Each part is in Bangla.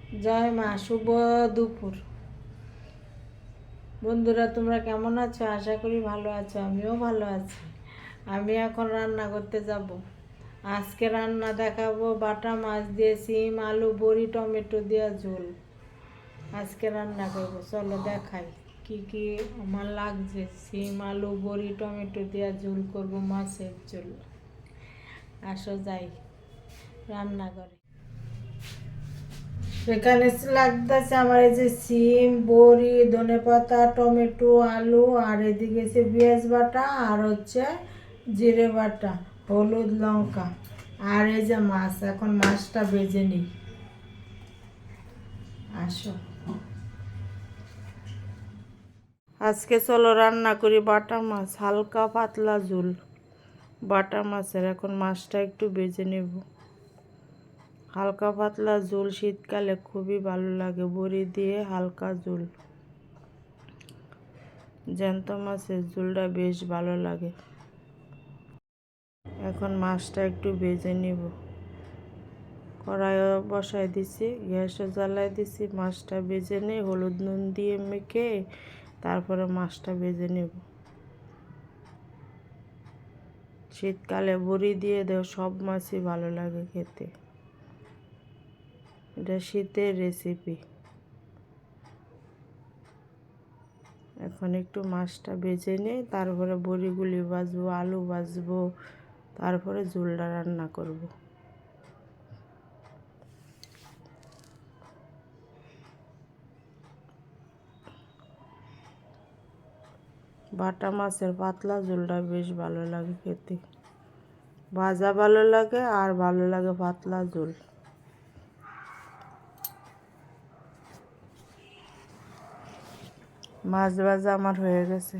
জয় মা, শুভ দুপুর। বন্ধুরা, তোমরা কেমন আছো? আশা করি ভালো আছো। আমিও ভালো আছি। আমি এখন রান্না করতে যাব। আজকে রান্না দেখাবো বাটা মাছ দিয়ে সিম, আলু, বড়ি, টমেটো দিয়ে ঝোল। আজকে রান্না করব, চলো দেখাই কি কি আমার লাগছে। সিম, আলু, বড়ি, টমেটো দিয়ে ঝোল করব, মাছের ঝোল। আসো যাই রান্না করে। এখানে লাগতেছে আমার এই যে সিম, বড়ি, ধনেপাতা, টমেটো, আলু, আর এদিকে আছে পেঁয়াজ বাটা, আর হচ্ছে জিরে বাটা, হলুদ, লঙ্কা, আর এই যে মাছ। এখন মাছটা ভেজে নিই। আসো আজকে চলো রান্না করি বাটা মাছ, হালকা পাতলা ঝোল বাটা মাছের। এখন মাছটা একটু ভেজে নেব। হালকা পাতলা ঝোল শীতকালে খুবই ভালো লাগে, বড়ি দিয়ে হালকা ঝোল। জ্যান্ত মাছের ঝোলটা বেশ ভালো লাগে। এখন মাছটা একটু ভেজে নিব। কড়াইও বসাই দিছি, গ্যাসও জ্বালাই দিছি। মাছটা ভেজে নিই হলুদ নুন দিয়ে মেখে, তারপরে মাছটা ভেজে নেব। শীতকালে বড়ি দিয়ে দেও, সব মাছই ভালো লাগে খেতে। এটা শীতের রেসিপি। এখন একটু মাছটা ভেজে নিই, তারপরে বড়িগুলি ভাজবো, আলু ভাজবো, তারপরে ঝোলটা রান্না করব। বাটা মাছের পাতলা ঝোলটা বেশ ভালো লাগে খেতে। ভাজা ভালো লাগে, আর ভালো লাগে পাতলা ঝোল। মাছ ভাজা আমার হয়ে গেছে।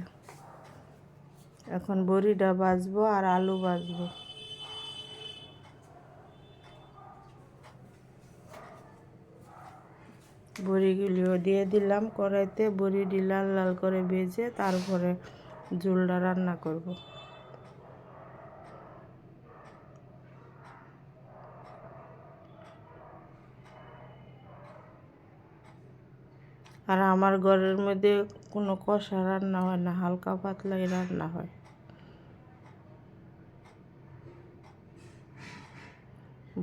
এখন বড়িটা ভাজবো আর আলু ভাজবো। বড়িগুলিও দিয়ে দিলাম কড়াইতে। বড়িটি লাল লাল করে ভেজে তারপরে ঝোলটা রান্না করব। আর আমার ঘরের মধ্যে কোনো কষা রান্না হয় না, হালকা পাতলাই রান্না হয়।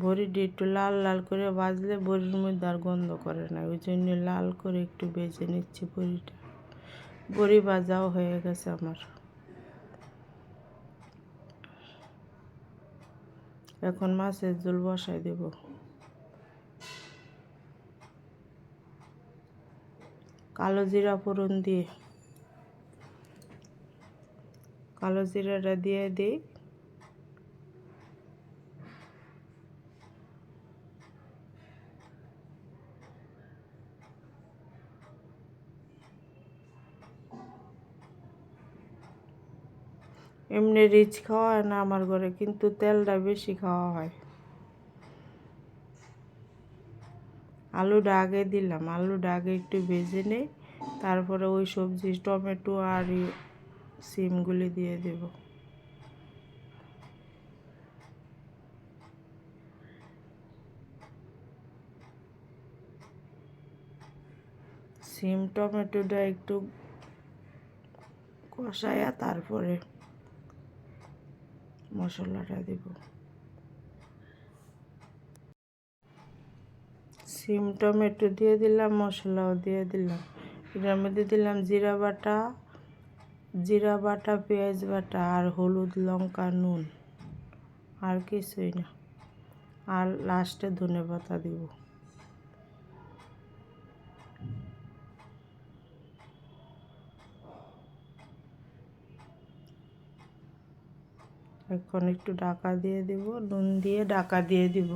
বড়িটি একটু লাল লাল করে ভাজলে বড়ির মধ্যে আর গন্ধ করে না, ওই জন্য লাল করে একটু ভেজে নিচ্ছি বড়িটা। বড়ি ভাজাও হয়ে গেছে আমার। এখন মাছের ঝোল বসাই দেব। কালো জিরা ফোড়ন দিয়ে, কালো জিরাটা দিয়ে দিই। এমনি রিচ খাওয়া হয় না আমার ঘরে, কিন্তু তেলটা বেশি খাওয়া হয়। আলুটা আগে দিলাম, আলুটা আগে একটু ভেজে নেই, তারপরে ওই সবজি টমেটো আর সিমগুলি দিয়ে দেব। সিম টমেটোটা একটু কষায়া তারপরে মশলাটা দেব। সিম টমেটো দিয়ে দিলাম, মশলাও দিয়ে দিলাম। এটার মধ্যে দিলাম জিরা বাটা, পেঁয়াজ বাটা, আর হলুদ, লঙ্কা, নুন, আর কিছুই না। আর লাস্টে ধনেপাতা দিব। এখন একটু ঢাকা দিয়ে দিব, নুন দিয়ে ঢাকা দিয়ে দিব।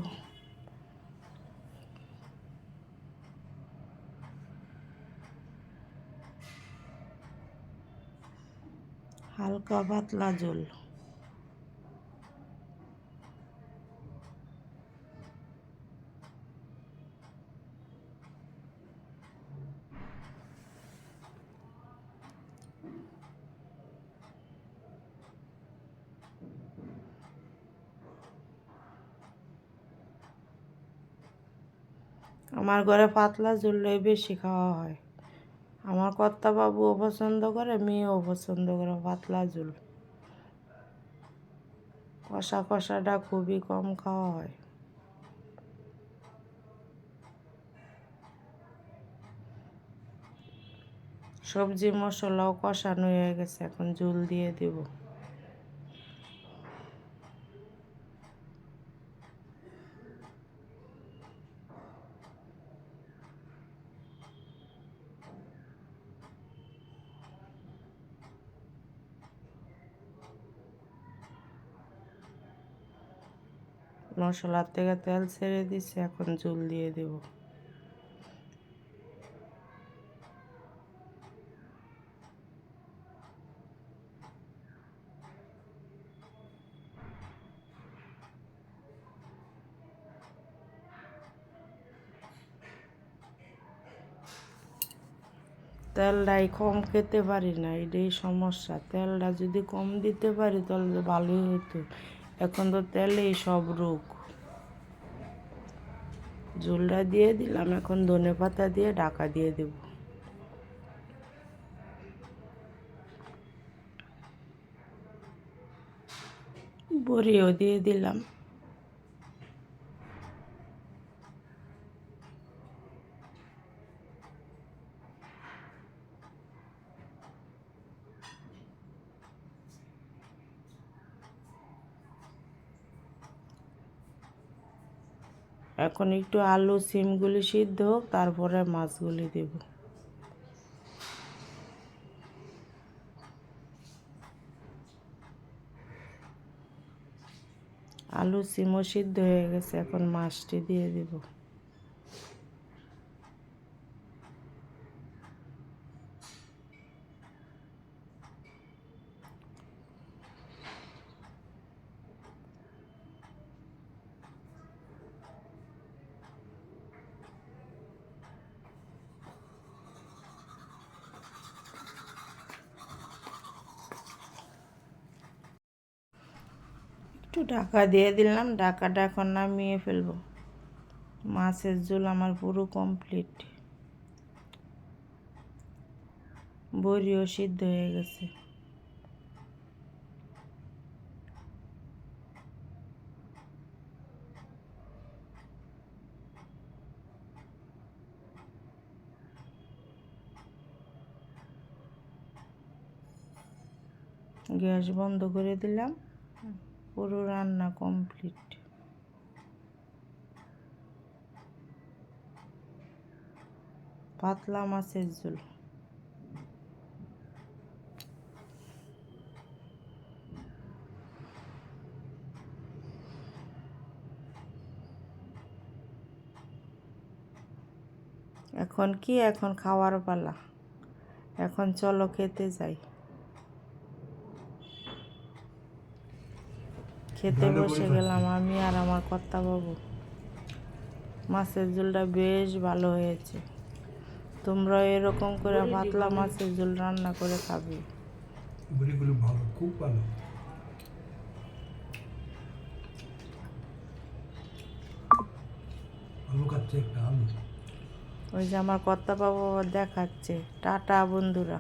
হালকা পাতলা ঝোল। আমার ঘরে পাতলা ঝুললেই বেশি খাওয়া হয়। আমার কর্তাবাবুও পছন্দ করে, মেয়েও পছন্দ করে পাতলা ঝুল। কষা কষাটা খুবই কম খাওয়া হয়। সবজি মশলাও কষানো হয়ে গেছে, এখন ঝুল দিয়ে দেব। মশলার থেকে তেল ছেড়ে দিচ্ছে, এখন ঝুল দিয়ে দেব। তেলটাই কম খেতে পারি না, এটাই সমস্যা। তেলটা যদি কম দিতে পারি তাহলে ভালোই হতো। এখন তো তেলেই সব রোগ। ঝোলটা দিয়ে দিলাম, এখন ধনেপাতা দিয়ে ঢাকা দিয়ে দেব। বড়িও দিয়ে দিলাম। এখন একটু আলু সিমগুলি সিদ্ধ হোক, তারপরে মাছগুলি দেব। আলু সিমও সিদ্ধ হয়ে গেছে, এখন মাছটি দিয়ে দেব। একটু ঢাকা দিয়ে দিলাম, ঢাকাটা এখন নামিয়ে ফেলবো। মাছের ঝোল আমার পুরো কমপ্লিট। বড়িও সিদ্ধ হয়ে গেছে। গ্যাস বন্ধ করে দিলাম, পুরো রান্না কমপ্লিট। পাতলা মাছের ঝোল। এখন কি, এখন খাওয়ার পালা। এখন চলো খেতে যাই। খেতে বসে গেলাম আমি আর আমার কর্তাবাবু। মাছের ঝোলটা বেশ ভালো হয়েছে। তোমরা এরকম করে পাতলা মাছের ঝোল রান্না করে খাবে। ভালো, খুব ভালো। আলু খাচ্ছে একটা আলু। ওই যে আমার কর্তাবাবু দেখাচ্ছে। টাটা বন্ধুরা।